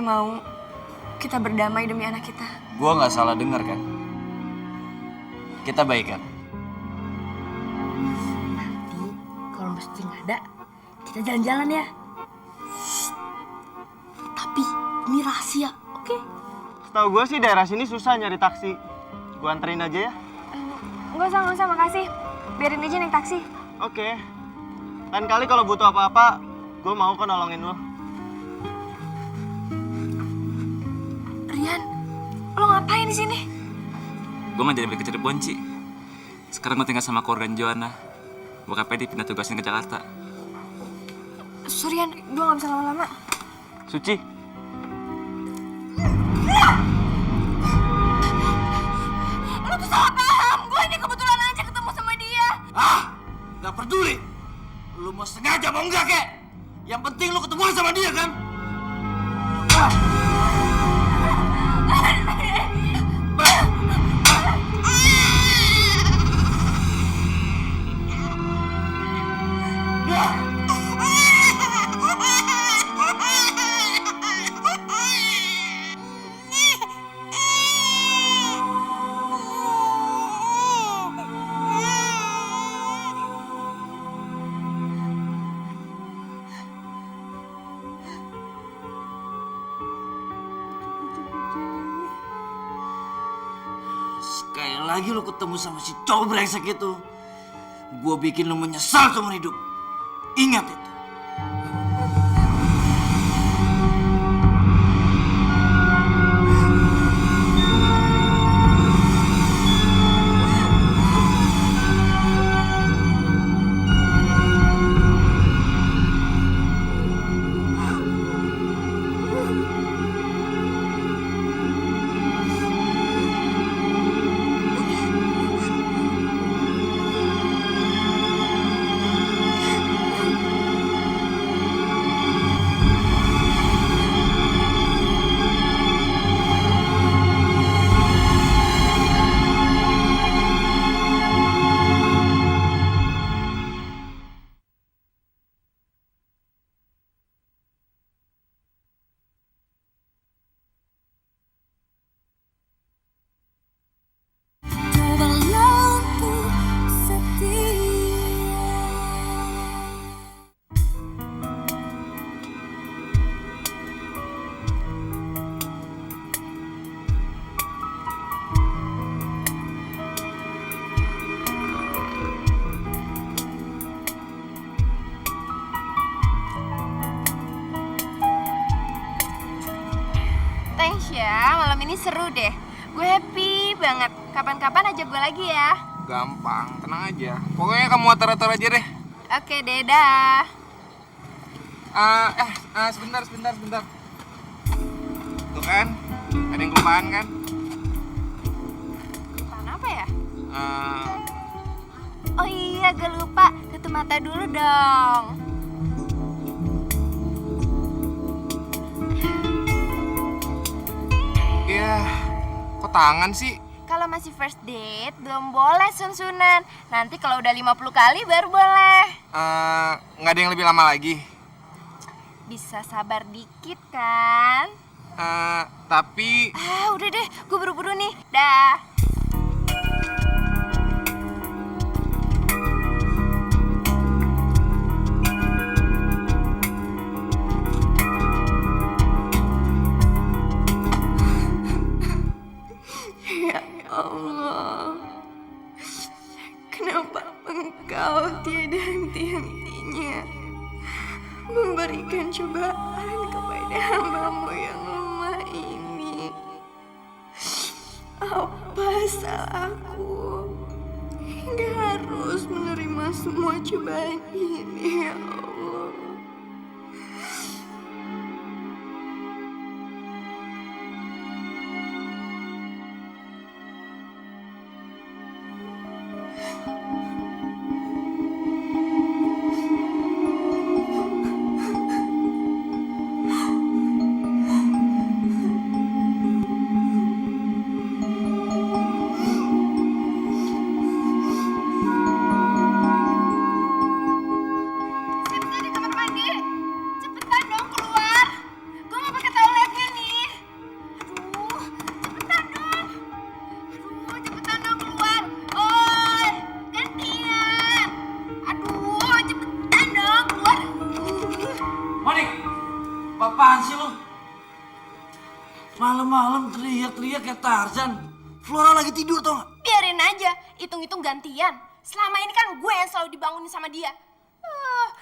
mau kita berdamai demi anak kita. Gua nggak salah dengar kan? Kita baikan. Nanti kalau mesti nggak ada, kita jalan-jalan ya. Tapi ini rahasia, oke? Setahu gue sih daerah sini susah nyari taksi. Gue anterin aja ya. Nggak usah, makasih. Biarin aja naik taksi. Oke. Lain kali kalau butuh apa-apa, gue mau kok nolongin lo. Rian, lo ngapain di sini? Gue nggak jadi balik ke Cirebon, Ci. Sekarang gue tinggal sama keluarga Joanna. Bokapnya dipindah tugasin ke Jakarta. Surian, gue nggak bisa lama-lama. Suci. Lo tuh salah paham. Gue ini kebetulan aja ketemu sama dia. Gak peduli. Lu mau sengaja mau enggak, kek? Yang penting lu ketemu sama dia, kan? Sekali lagi lu ketemu sama si cowok brengsek itu, gua bikin lu menyesal seumur hidup. Ingat itu. Thanks ya, malam ini seru deh. Gue happy banget. Kapan-kapan ajak gue lagi ya. Gampang, tenang aja. Pokoknya kamu atur-atur aja deh. Oke deh, dah. Sebentar. Tuh kan, ada yang kelupaan kan? Apaan apa ya? Eh, Oh iya, gue lupa. Tutup mata dulu dong. ya, kok tangan sih? Kalau masih first date, belum boleh sun-sunan. Nanti kalau udah 50 kali baru boleh. Nggak ada yang lebih lama lagi. Bisa sabar dikit kan? Tapi Udah deh, gue buru-buru nih. Dah. Ya Allah, kenapa Engkau tiada henti-hentinya memberikan cobaan kepada hamba-Mu yang lemah ini? Apa salahku hingga harus menerima semua cobaan ini, ya Allah? Sip, teriak kayak Tarzan. Flora lagi tidur tau gak? Biarin aja, hitung-hitung gantian. Selama ini kan gue yang selalu dibangunin sama dia.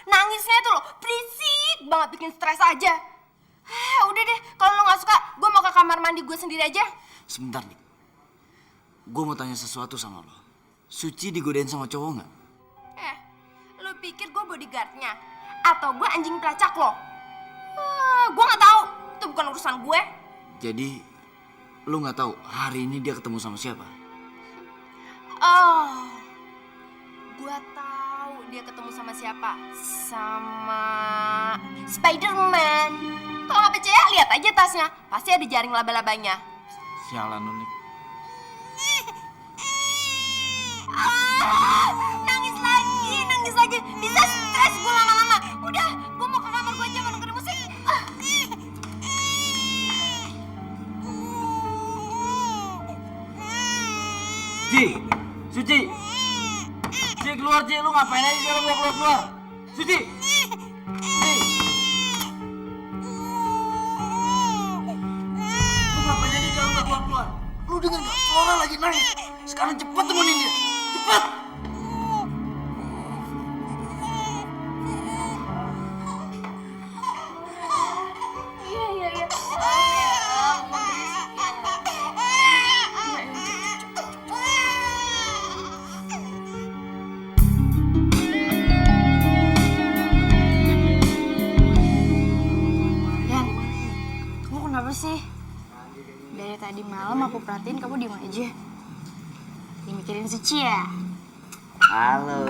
Nangisnya tuh loh, berisik banget, bikin stres aja. Udah deh, kalau lo gak suka, gue mau ke kamar mandi gue sendiri aja. Sebentar nih. Gue mau tanya sesuatu sama lo. Suci digodain sama cowok gak? Lo pikir gue bodyguardnya? Atau gue anjing pelacak lo? Gue gak tahu, itu bukan urusan gue. Jadi lo gak tahu hari ini dia ketemu sama siapa? Oh, gue tahu dia ketemu sama siapa? Sama Spider-Man. Kalau nggak percaya, lihat aja tasnya. Pasti ada jaring laba-labanya. Sialan lo nih. Nangis lagi. Bisa stres gue lama-lama. Udah, gue mau ke kamar gue aja, mau dengerin musik. Ji, Suci. Ji keluar Ji, lu ngapain aja di dalam gak keluar? Suci. Ji. Lu ngapain aja di dalam gak keluar? Lu denger gak? Flora lagi nangis. Sekarang cepet temenin dia. Cepet. Iya. Dan, kamu kenapa sih? Dari tadi malam aku perhatiin kamu diem aja. Dimikirin Suci ya? Halo.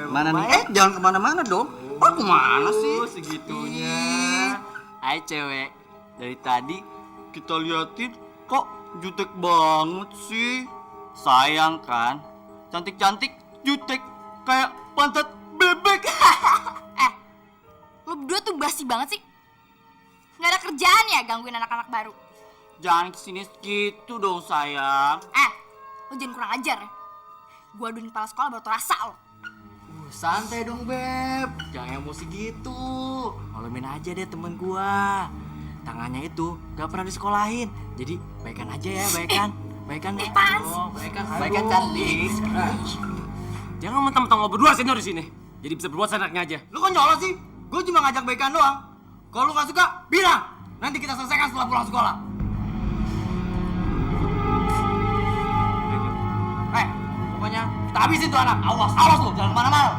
Mana nih? Jangan kemana-mana dong. Oh, kemana sih? Segitunya. Hai cewek. Dari tadi Kita liatin kok jutek banget sih. sayang kan? Cantik-cantik, jutek. Kayak pantat bebek. Lu berdua tuh basi banget sih. Nggak ada kerjaan ya gangguin anak-anak baru. Jangan kesini gitu dong sayang. Lu jangan kurang ajar ya. Gua aduin kepala sekolah baru terasa lo. Santai dong Beb. Jangan emosi gitu. Malumin aja deh temen gua. Tangannya itu gak pernah disekolahin. Jadi baikan aja ya, baikan. Baikan deh. Baikan cantik. Jangan mentang-mentang lo berdua senior di sini. Jadi bisa berbuat seenaknya aja. Lu kok nyolot sih? Gue cuma ngajak baikan doang. Kalau lu gak suka, bilang. Nanti kita selesaikan setelah pulang sekolah. Pokoknya kita habisin tuh anak. Awas lu, jangan kemana-mana.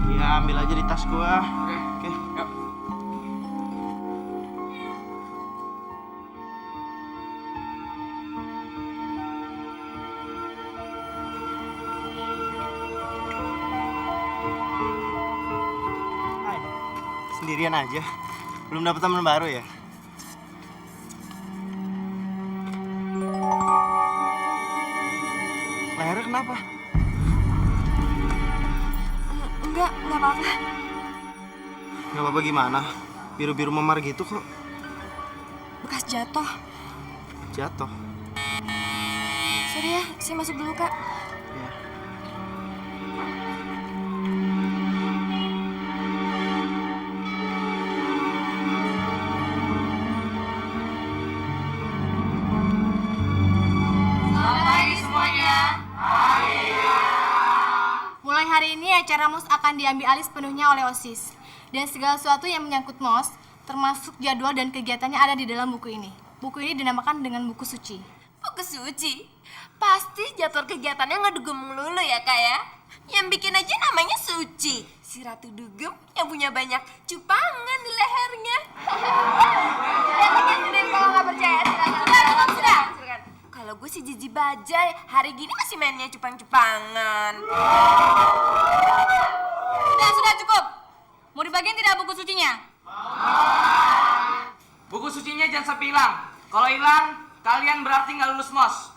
Ya ambil aja di tas gua. Oke. Yuk. Hai. Sendirian aja. Belum dapet teman baru ya? Lehernya kenapa? Enggak apa-apa. Gak apa-apa gimana? Biru-biru memar gitu kok. Bekas jatuh. Jatuh. Sorry ya, saya masuk dulu, Kak. Ya. Mulai hari ini acara MOS akan diambil alih sepenuhnya oleh OSIS. Dan segala sesuatu yang menyangkut MOS, termasuk jadwal dan kegiatannya ada di dalam buku ini. Buku ini dinamakan dengan buku suci. Buku suci? Pasti jadwal kegiatannya ngedugem melulu ya, Kak ya? Yang bikin aja namanya Suci. Si Ratu Dugem yang punya banyak cupangan di lehernya. Lihat aja sendiri kalau nggak percaya, silakan. Silakan. Kalau gue si Jiji Bajai, hari gini masih mainnya cupang-cupangan. Sudah cukup. Mau dibagiin tidak buku sucinya? Buku sucinya jangan sampai hilang. Kalau hilang, kalian berarti nggak lulus MOS.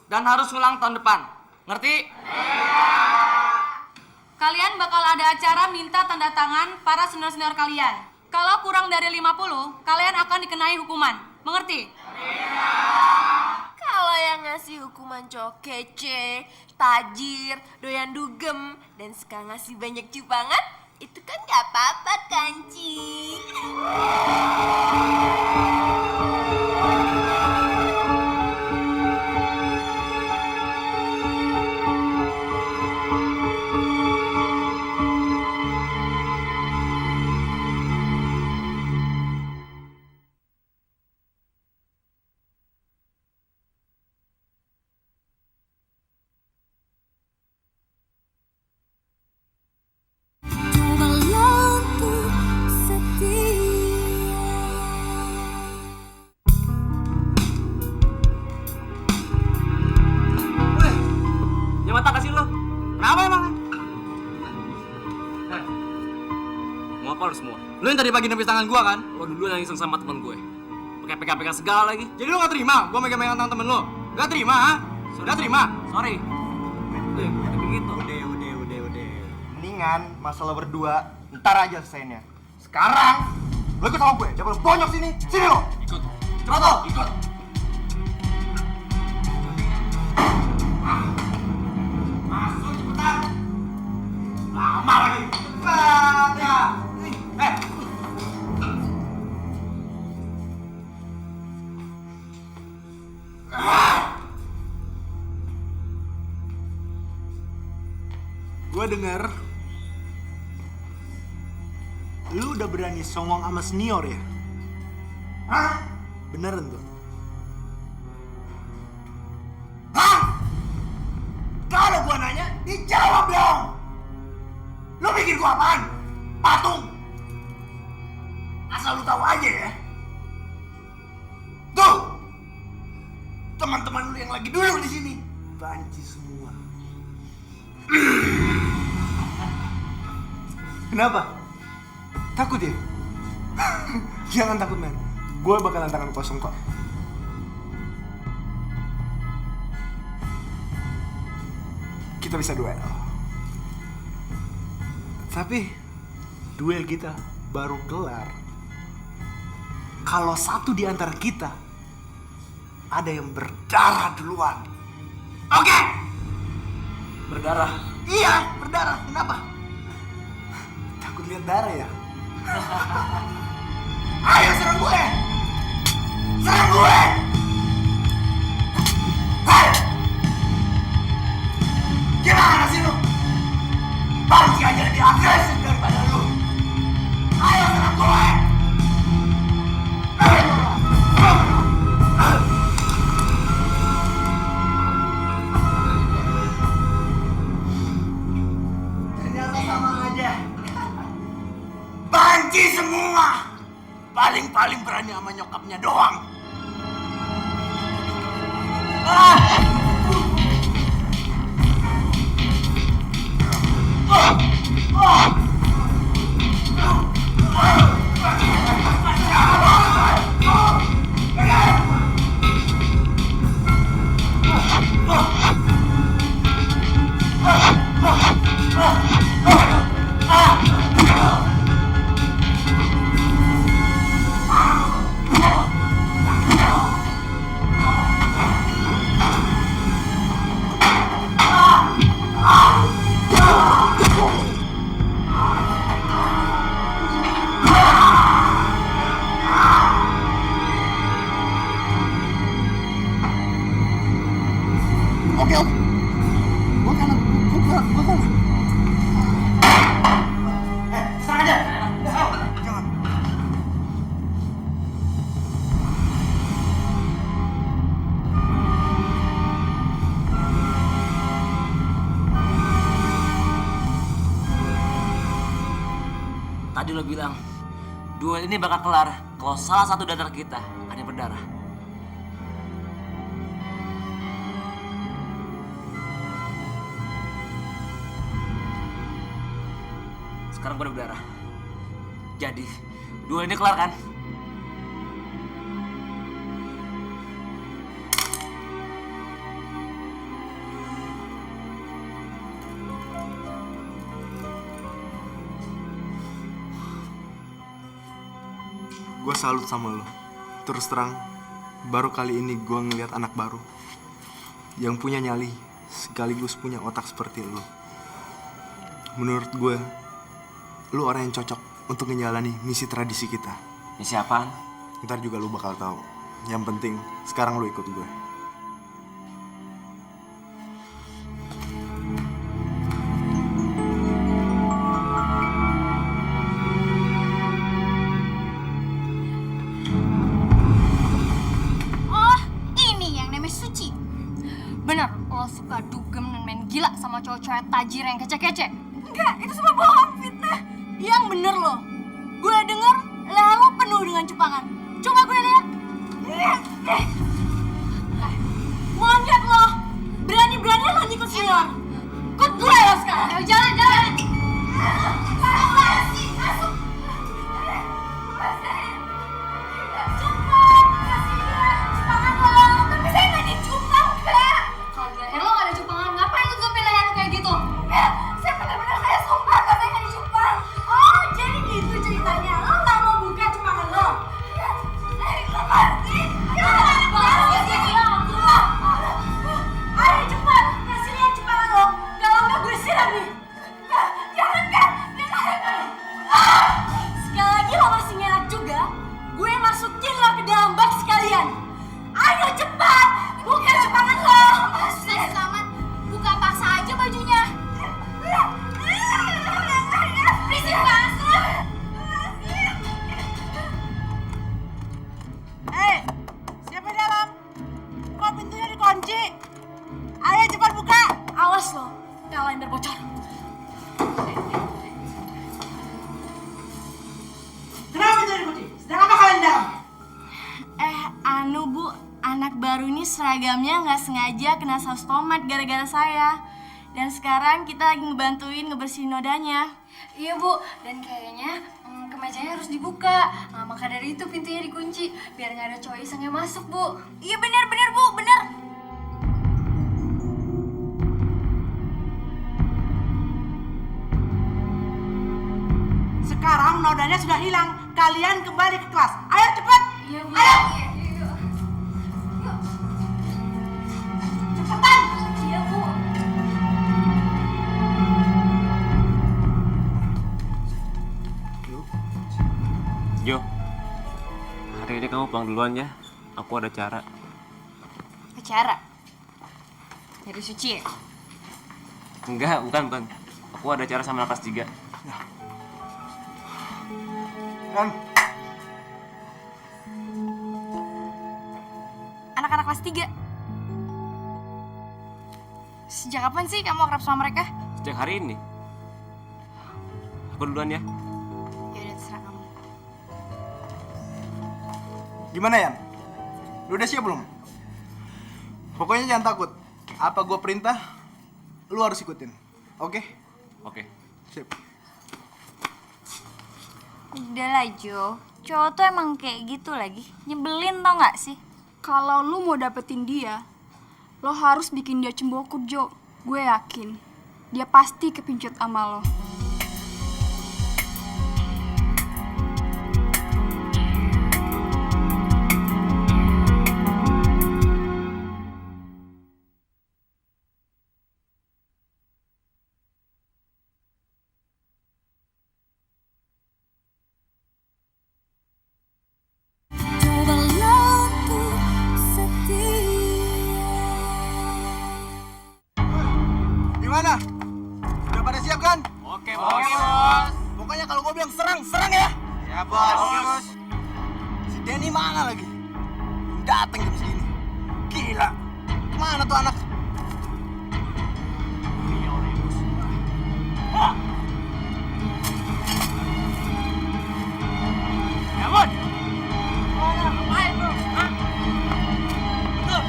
Dan harus ulang tahun depan. Ngerti? Kalian bakal ada acara minta tanda tangan para senior-senior kalian. Kalau kurang dari 50, kalian akan dikenai hukuman. Mengerti? Kalau yang ngasih hukuman cowok kece, tajir, doyan dugem, dan suka ngasih banyak cupangan, itu kan gak apa-apa kan, Ci? Yang mata kasih lo. Kenapa emang? Mau apa lu semua? Lo yang tadi pagi nepis tangan gua kan? Lo dulu yang iseng sama temen gue. Pakai pegang-pegang segala lagi. Jadi lo gak terima gua megang-megang tangan temen lo? Gak terima, ha? Gak terima? Sorry. Udah begitu. Udah. Mendingan masalah berdua ntar aja selesainya. Sekarang lo ikut sama gue, jangan lo bonyok sini. Sini lo. Ikut. Cepat lo. Ikut. Masuk cepetan. Lama lagi. Cepat ya. Gue denger lu udah berani songong sama senior ya? Hah? Beneran tuh? Hah? Kalau gua nanya, dijawab dong. Lu pikir gua apaan? Patung? Asal lu tahu aja ya. Tuh, teman-teman lu yang lagi dulu di sini, banci semua. Kenapa? Takut ya? Jangan takut, men. Gue bakalan tangan kosong kok. Kita bisa duel. Tapi duel kita baru kelar kalau satu di antara kita ada yang berdarah duluan. Oke? Berdarah. Iya, berdarah. Kenapa? Takut lihat darah ya? Ayo serang gue! Serang gue! Hai! Gimana sih lu? Banci aja lebih agresif daripada lu. Ayo serang gue! Ternyata sama aja. Banci semua! Paling-paling berani sama nyokapnya doang. Oke. Gua kalah. Serang aja. Jangan. Tadi lo bilang duel ini bakal kelar kalau salah satu di antara kita ada yang berdarah. Sekarang gue udah berdarah. Jadi, duel ini kelar kan? Gue salut sama lo. Terus terang, baru kali ini gue ngeliat anak baru yang punya nyali sekaligus punya otak seperti lu. Menurut gue, lu orang yang cocok untuk menjalani misi tradisi kita. Misi apaan? Ntar juga lu bakal tahu. Yang penting, sekarang lu ikut gue. Oh, ini yang namanya Suci. Bener, lo suka dugem dan main gila sama cowok-cowok tajir yang kece-kece? Enggak, itu semua bohong, fitnah. Yang bener lo. Gue denger leher lo penuh dengan cupangan. Coba gue lihat. Mau lihat lo? Berani-berani lo nyikut senior. Ikut gue lo sekarang. Ayo jalan, jalan. Seragamnya nggak sengaja kena saus tomat gara-gara saya. Dan sekarang kita lagi ngebantuin ngebersihin nodanya. Iya Bu, dan kayaknya kemejanya harus dibuka. Nah, maka dari itu pintunya dikunci biar nggak ada cowok iseng yang masuk Bu. Iya benar Bu, benar. Sekarang nodanya sudah hilang. Kalian kembali ke kelas. Ayo cepat. Iya Bu. Ayo. Cepetan. Iya Bu. Jo, hari ini kamu pulang duluan ya. Aku ada acara. Acara? Dari Suci ya? Enggak, bukan. Aku ada acara sama anak kelas 3. Kan? Anak-anak kelas 3? Sejak kapan sih kamu akrab sama mereka? Sejak hari ini. Aku duluan ya. Ya udah terserah kamu. Gimana, Yan? Lu udah siap belum? Pokoknya jangan takut. Apa gue perintah, lu harus ikutin. Oke? Oke. Sip. Udah lah Jo, cowok tuh emang kayak gitu lagi. Nyebelin tau gak sih? Kalau lu mau dapetin dia, lo harus bikin dia cembokut Jo. Gue yakin, dia pasti kepincut sama lo. Gimana? Udah pada siap kan? Oke, bos. Pokoknya kalau gue bilang serang, serang ya. Ya, bos. Oke, bos. Si Denny mana lagi? Dateng jam segini. Gila. Kemana tuh anak? Ya, bos. Mana? Ngapain lu? Hah? Betul.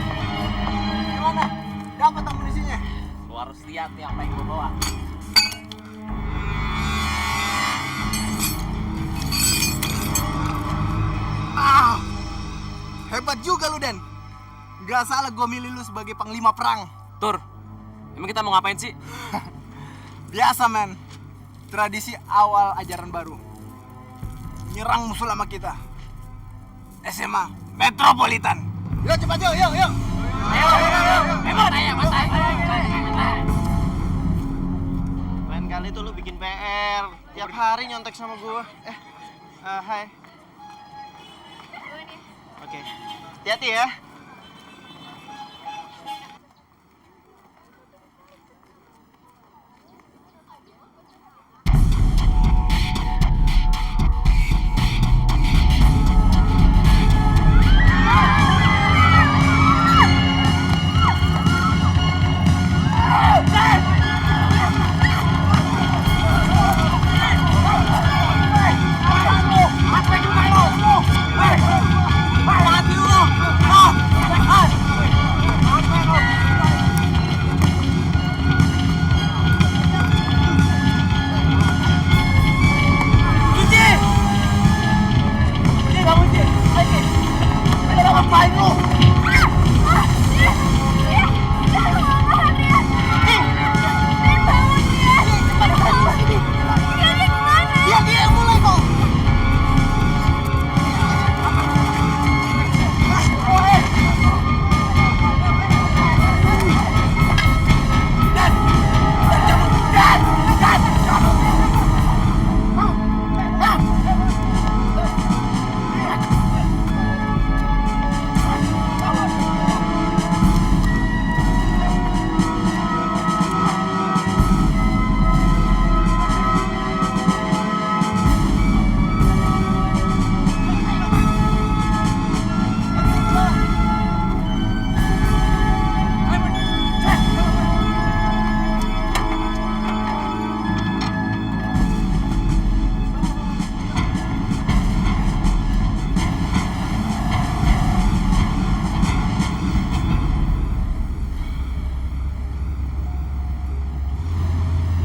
Gimana? Dapat amunisinya? Lu harus lihat nih apa yang gue bawa. Ah, hebat juga lu, Den. Gak salah gue milih lu sebagai panglima perang. Tur, emang kita mau ngapain sih? Biasa, men. Tradisi awal ajaran baru. Nyerang musuh lama kita. SMA Metropolitan. Yuk, cepat, yuk. Lain kali tuh lu bikin PR. Tiap hari nyontek sama gue. Hai. Oke. Hati-hati ya.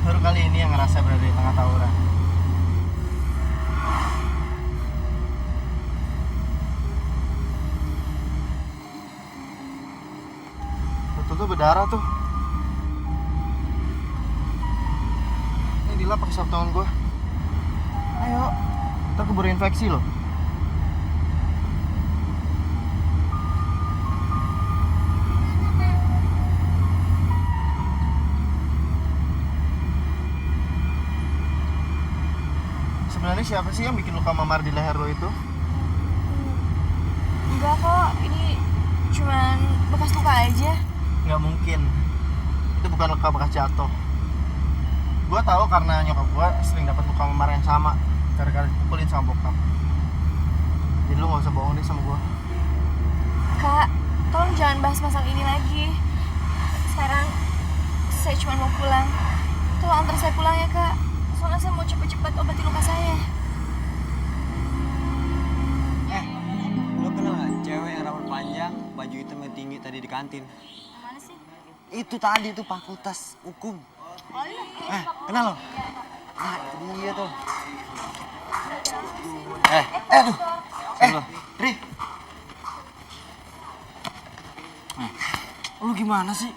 Baru kali ini yang ngerasa berada di tengah tawuran. Betul tuh berdarah tuh. Ini Dila pakai sarung tangan gue. Ayo, ntar keburu infeksi loh. Sebenarnya siapa sih yang bikin luka memar di leher lo itu? Enggak kok, ini cuman bekas luka aja. Nggak mungkin. Itu bukan luka bekas jatuh. Gue tahu karena nyokap gue sering dapat luka memar yang sama gara-gara dipukulin sama bokap. Jadi lu nggak usah bohong deh sama gue. Kak, tolong jangan bahas masalah ini lagi. Sekarang saya cuma mau pulang. Tolong antar saya pulang ya, Kak. Soalnya saya mau cepat-cepat obati luka saya. Lo kenal gak cewek yang rambut panjang, baju hitam yang tinggi tadi di kantin? Mana sih? Itu tadi tuh fakultas hukum. Oh iya. Kenal lo? Nah, itu dia tuh. Aduh. Ri. Lu gimana sih?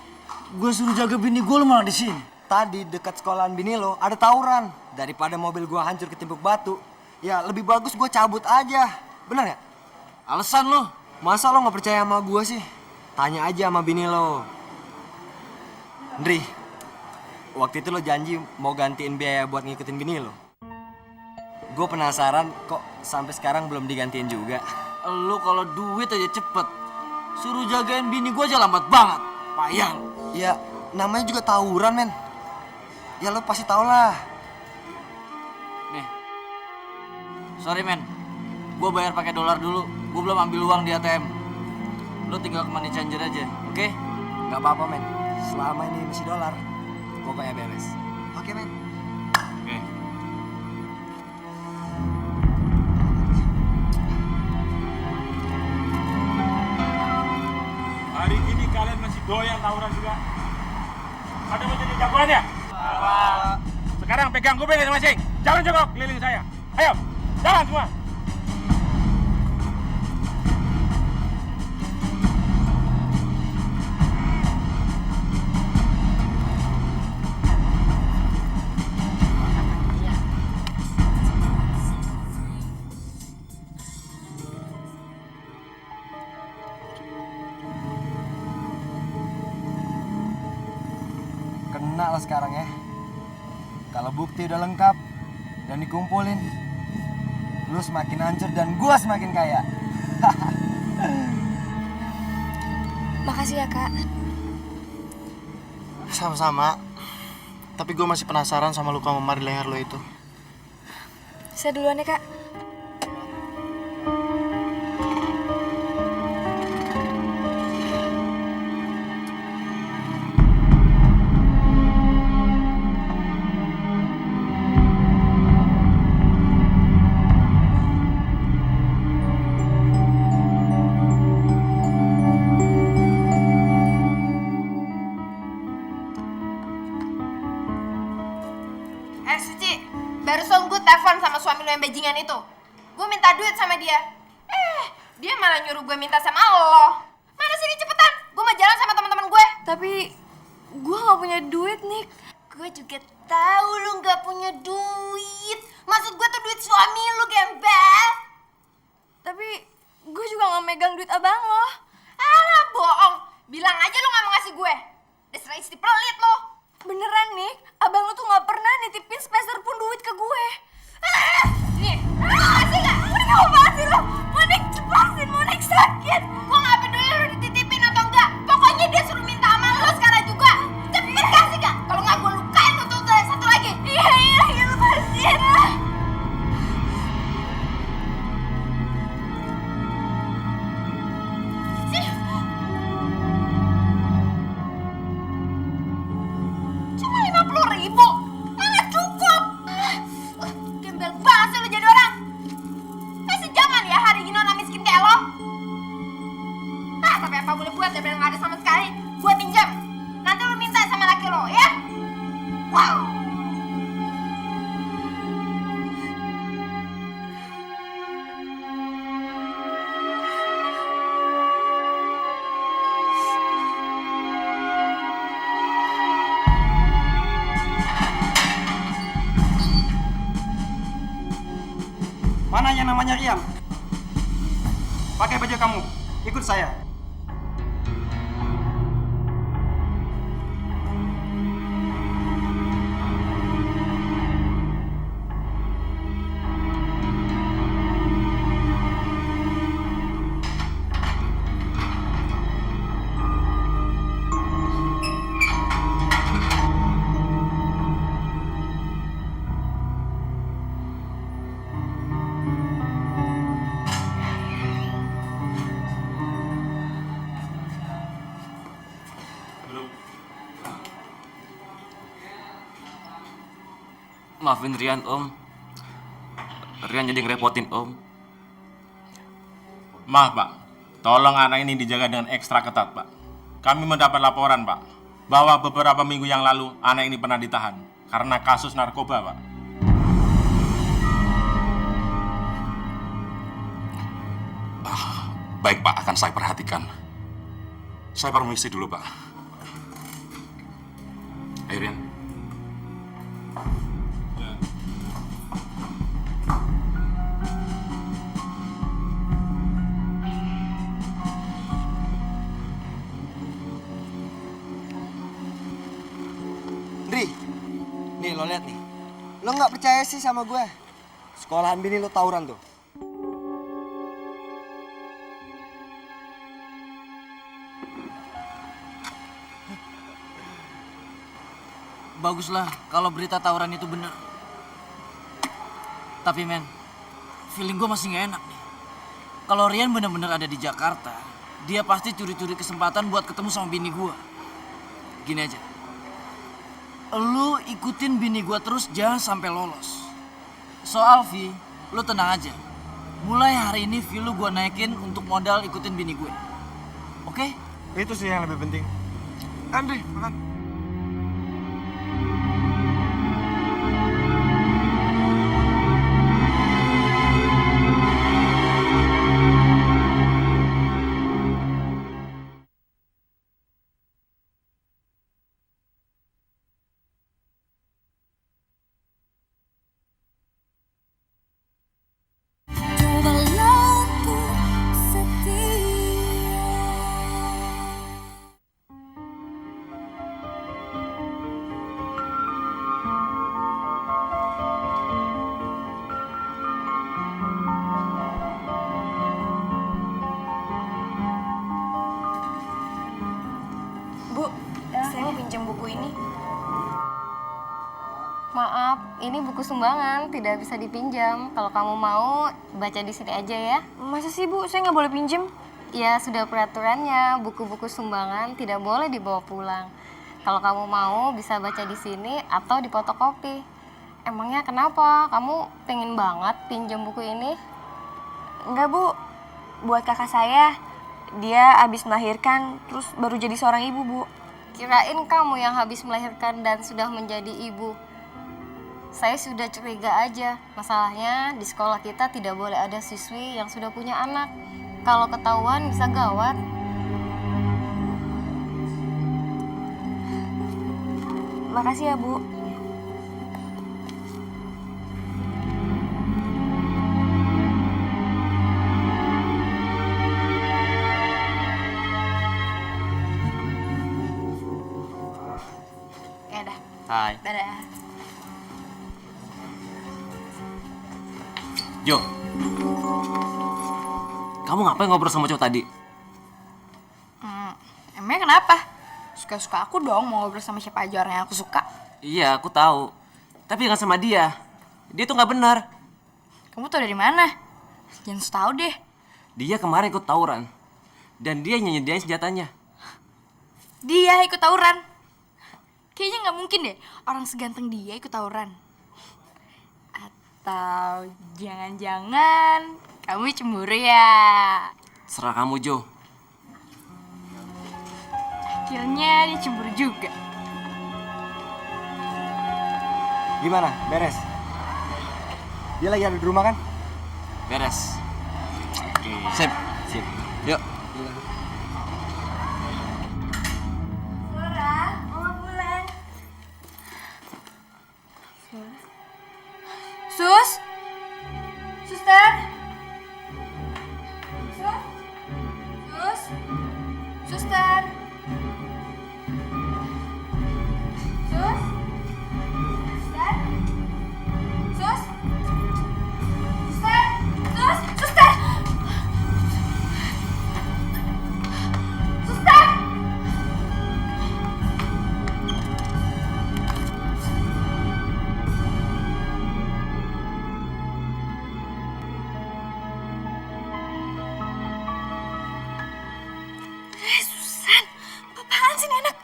Gue suruh jaga bini gue, lu malah di sini. Tadi dekat sekolahan bini lo ada tawuran. Daripada mobil gua hancur ketimbuk batu, ya lebih bagus gua cabut aja. Bener ya? Alasan lo? Masa lo nggak percaya sama gua sih? Tanya aja sama bini lo. Ndri, waktu itu lo janji mau gantiin biaya buat ngikutin bini lo. Gue penasaran kok sampai sekarang belum digantiin juga. Lu kalau duit aja cepet, suruh jagain bini gue aja lambat banget. Payang. Ya namanya juga tawuran men. Ya lo pasti tau lah. Nih, sorry men, gue bayar pakai dolar dulu. Gue belum ambil uang di ATM. Lo tinggal ke money changer aja, oke? Gak apa-apa men. Selama ini masih dolar, pokoknya beres. Oke men. Oke. Hari ini kalian masih doyan tawuran juga? Ada mau jadi jagoan ya? Sekarang pegang kuping masing-masing. Jangan jongkok keliling saya. Ayo, jalan semua. sekarang ya. Kalau bukti udah lengkap dan dikumpulin, lu semakin hancur dan gua semakin kaya. Makasih ya, Kak. Sama-sama. Tapi gue masih penasaran sama luka memar di leher lo itu. Saya duluan ya, Kak. Suci, barusan gue telepon sama suami lo yang bajingan itu. Gue minta duit sama dia. Dia malah nyuruh gue minta sama lo. Mana sini cepetan, gue mau jalan sama teman-teman gue. Tapi gue gak punya duit, Nick. Gue juga tahu lo gak punya duit. Maksud gue tuh duit suami lo, gembel. Tapi gue juga gak megang duit abang lo. Alah, bohong. Bilang aja lo gak mau ngasih gue. Dasar istri pelit lo. Beneran, Nick. Abang lo tuh gak pernah nitipin sepeser pun duit ke gue. Nih, ngasih gak? Udah gak mau sih lo. Monik, lepasin, Monik sakit. Gue gak peduli lo dititipin atau enggak. Pokoknya dia suruh minta sama lo sekarang juga. Cepet kasih gak? Kalau gak gue lukain tuh satu lagi. Iya, lepasin. Cuma 50.000, mana cukup? Gembel banget sih lo jadi orang. Masih zaman ya hari gini orang miskin kayak lo. Tapi apa boleh buat daripada nggak ada sama sekali. Buat pinjam. Nanti lo minta sama laki lo ya. Wow. Mana yang namanya Rian? Pakai baju kamu, ikut saya. Maafin Rian, Om. Rian jadi ngerepotin, Om. Maaf, Pak. Tolong anak ini dijaga dengan ekstra ketat, Pak. Kami mendapat laporan, Pak, bahwa beberapa minggu yang lalu anak ini pernah ditahan karena kasus narkoba, Pak. Baik, Pak, akan saya perhatikan. Saya permisi dulu, Pak. Ayo, Rian. Dri, nih lo liat nih. Lo nggak percaya sih sama gue? Sekolahan bini lo tawuran tuh. Baguslah kalau berita tawuran itu bener. Tapi men, feeling gue masih gak enak nih. Kalau Rian bener-bener ada di Jakarta, dia pasti curi-curi kesempatan buat ketemu sama bini gue. Gini aja, lu ikutin bini gue terus, jangan sampai lolos. Soal fee, lu tenang aja. Mulai hari ini fee lu gue naikin untuk modal ikutin bini gue. Oke? Itu sih yang lebih penting. Andri, makan. ini buku sumbangan, tidak bisa dipinjam. Kalau kamu mau, baca di sini aja ya. Masa sih Bu, saya nggak boleh pinjem? Ya, sudah peraturannya, buku-buku sumbangan tidak boleh dibawa pulang. Kalau kamu mau, bisa baca di sini atau di fotokopi. Emangnya kenapa? Kamu pengen banget pinjam buku ini? Enggak Bu, buat kakak saya. Dia habis melahirkan, terus baru jadi seorang ibu Bu. Kirain kamu yang habis melahirkan dan sudah menjadi ibu. Saya sudah curiga aja. Masalahnya di sekolah kita tidak boleh ada siswi yang sudah punya anak. Kalau ketahuan bisa gawat. Makasih ya Bu. Ya dah. Hai. Dadah. Jo. Kamu ngapain ngobrol sama cowok tadi? Emangnya kenapa? Suka-suka aku dong mau ngobrol sama siapa aja orang yang aku suka. Iya, aku tahu. Tapi jangan sama dia. Dia tuh nggak benar. Kamu tau dari mana? Jangan tahu deh. Dia kemarin ikut tawuran. Dan dia nyediain senjatanya. Dia ikut tawuran. Kayaknya nggak mungkin deh orang seganteng dia ikut tawuran. Atau jangan-jangan kamu cemburu ya? Serah kamu, Jo. Akhirnya dia cemburu juga. Gimana? Beres? Dia lagi ada di rumah kan? Beres. Sip. Sip. Yuk. Flora, Mama pulang. Sus? Suster? Sus? Sus? Suster? Sus? Suster? Sus? Suster? Sus? Suster? Suster? Susan, apaan sih ini anak?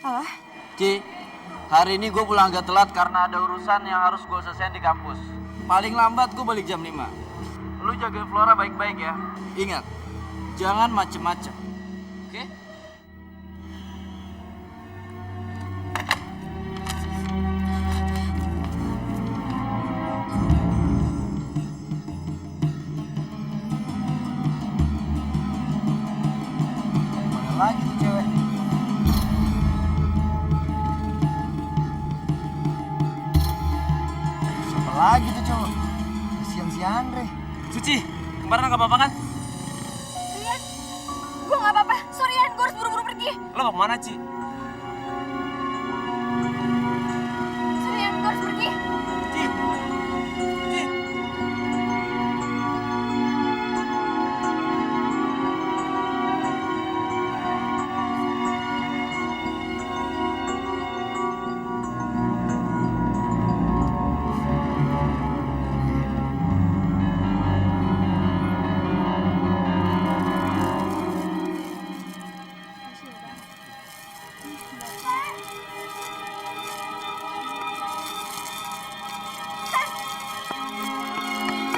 Halo? Ci, hari ini gue pulang agak telat karena ada urusan yang harus gue selesaiin di kampus. Paling lambat gue balik jam 5. Lu jagain Flora baik-baik ya. Ingat, jangan macem-macem. Oke? Mana lagi tuh cewek? Siapa lagi tuh cowok? Kasian si Andre. Suci, kemarin nggak apa-apa kan? Rian, gue gak apa-apa. Sorry Rian, gue harus buru-buru pergi. Lo mau kemana, Ci? Sorry Rian, gue harus pergi.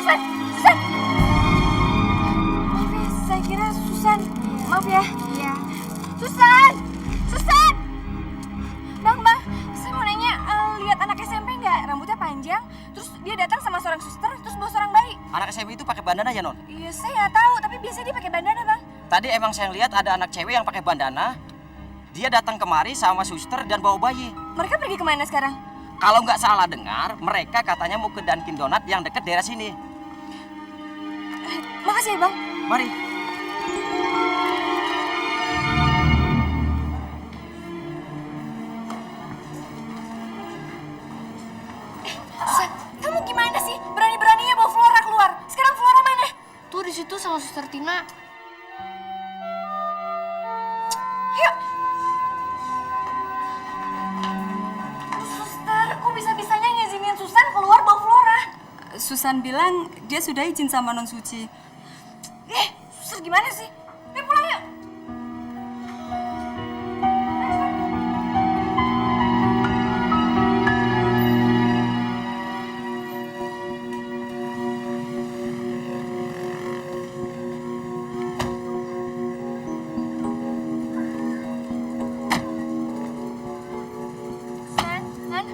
Susan, Susan. Maaf ya, saya kira Susan. Maaf ya. Iya. Susan, Susan. Bang, saya mau nanya, lihat anak SMP nggak? Rambutnya panjang, terus dia datang sama seorang suster, terus bawa seorang bayi. Anak SMP itu pakai bandana ya, Non? Iya, saya nggak tahu, tapi biasanya dia pakai bandana, Bang. Tadi emang saya lihat ada anak cewek yang pakai bandana. Dia datang kemari sama suster dan bawa bayi. Mereka pergi kemana sekarang? Kalau nggak salah dengar, mereka katanya mau ke Dunkin Donat yang deket daerah sini. Makasih ya, Bang. Mari. Susan, kamu gimana sih? Berani-beraninya bawa Flora keluar. Sekarang Flora mana? Tuh di situ sama Suster Tina. Yuk. Susan bilang dia sudah izin sama Non Suci. Suster gimana sih? Ayo pulang yuk.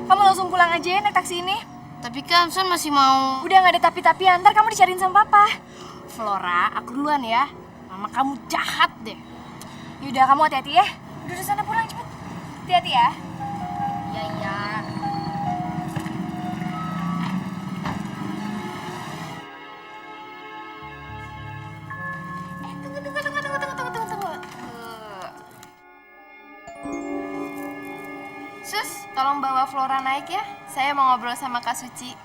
Kamu langsung pulang aja ya naik taksi ini. Tapi kan Sun masih mau... Udah gak ada tapi-tapian, ntar kamu dicariin sama papa. Flora, aku duluan ya. Mama kamu jahat deh. Yaudah, kamu hati-hati ya. Udah sana pulang cepet. Hati-hati ya. Iya, iya. Tunggu. Sus, tolong bawa Flora naik ya. Saya mau ngobrol sama Kak Suci.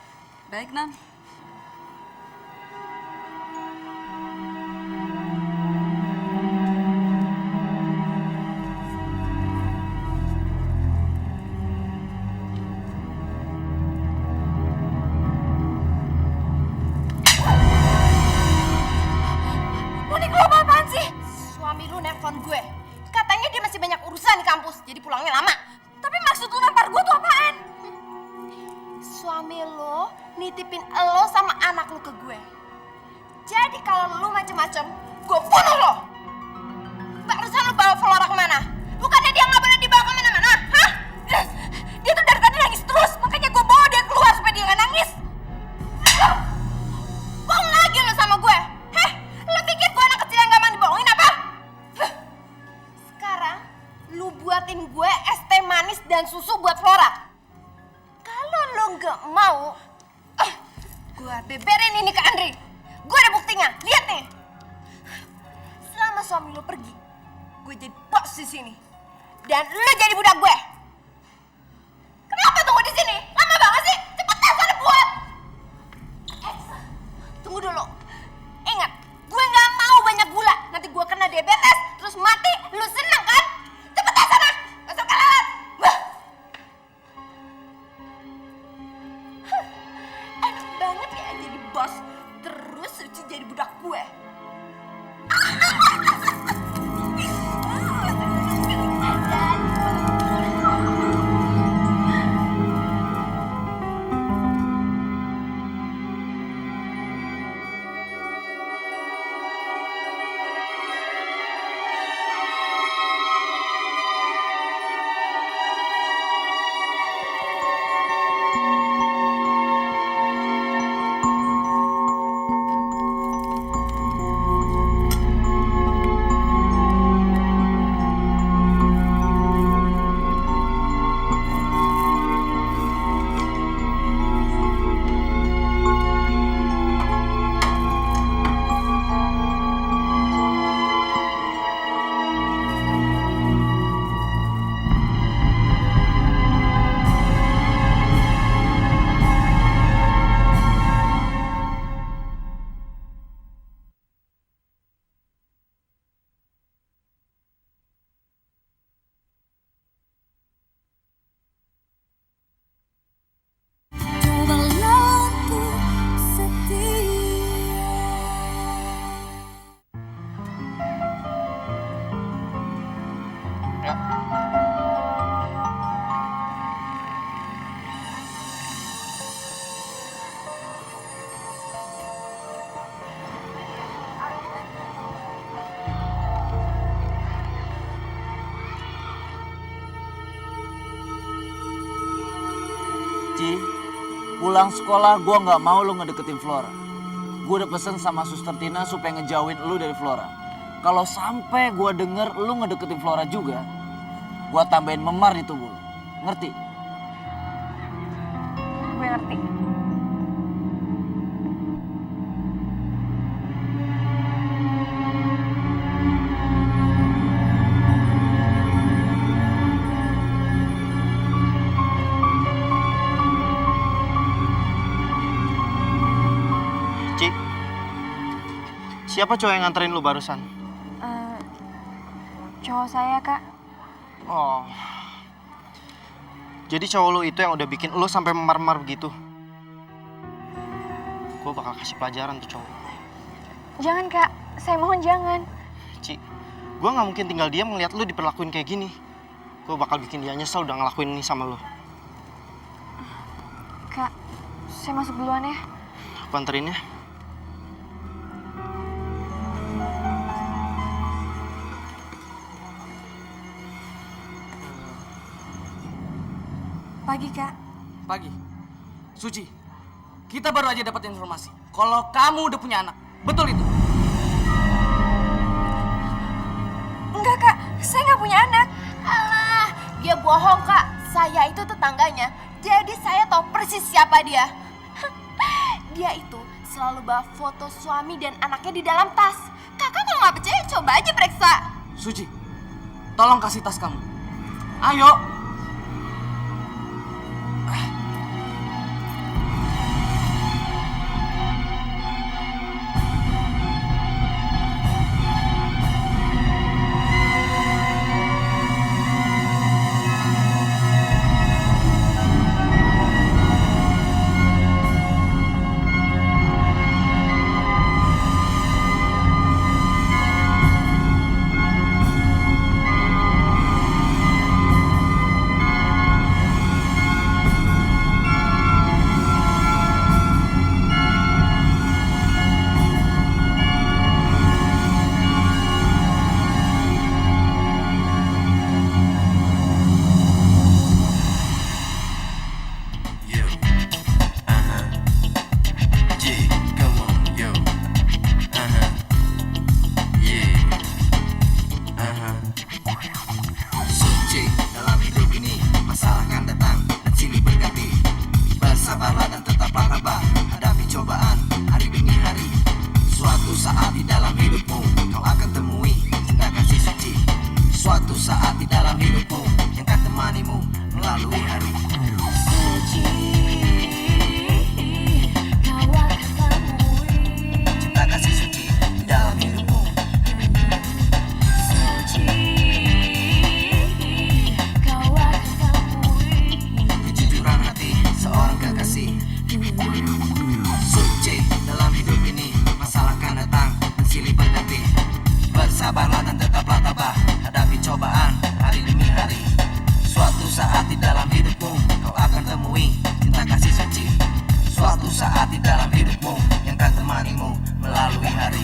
Baik, Nan. Monik, lu apaan sih? Suami lu nelfon gue. Katanya dia masih banyak urusan di kampus, jadi pulangnya lama. Tapi maksud lu nampar gue tuh apaan? Suami lu nitipin lo sama anak lu ke gue. Jadi kalau lu macem-macem, gue bunuh lo. Barusan lu bawa Flora kemana? Bukannya dia nggak boleh dibawa kemana-mana, hah? Dia tuh dari tadi nangis terus, makanya gue bawa dia keluar supaya dia nggak nangis. Bohong lagi lu sama gue. Lo pikir gue anak kecil yang gampang dibohongin apa? Sekarang lu buatin gue es teh manis dan susu buat Flora. Kalau lo nggak mau, gue beberin ini ke Andri. Gue ada buktinya, lihat nih. Selama suami lo pergi, gue jadi bos di sini. Dan lo jadi budak gue. Kenapa tunggu di sini? Lama banget sih. Cepetan sana buat. Tunggu dulu. Ingat, gue nggak mau banyak gula. Nanti gue kena diabetes, terus mati. Lu seneng kan? Cepetan sana. Masuk kelalat. Enak banget ya jadi bos. Terus Suci jadi budak gue. Ci, pulang sekolah gue nggak mau lu ngedeketin Flora. Gue udah pesen sama Suster Tina supaya ngejauhin lu dari Flora. Kalau sampai gue denger lu ngedeketin Flora juga, gue tambahin memar di tubuh lu. Ngerti? Gue ngerti. Ci, siapa cowok yang nganterin lu barusan? Cowok saya, Kak. Oh, jadi cowok lu itu yang udah bikin lu sampai memar-memar begitu? gue bakal kasih pelajaran tuh cowok. Jangan Kak, saya mohon jangan. Ci, gue nggak mungkin tinggal diam ngeliat lu diperlakuin kayak gini. Gue bakal bikin dia nyesel udah ngelakuin ini sama lu. Kak, saya masuk duluan ya. Aku anterin ya. Pagi Kak. Pagi. Suci, kita baru aja dapat informasi kalau kamu udah punya anak. Betul itu? Enggak Kak, saya nggak punya anak. Alah, dia bohong Kak. Saya itu tetangganya. Jadi saya tahu persis siapa dia. Dia itu selalu bawa foto suami dan anaknya di dalam tas. Kakak kalau nggak percaya coba aja periksa. Suci, tolong kasih tas kamu. Ayo. Suatu saat di dalam hidupmu yang akan temanimu melalui hari.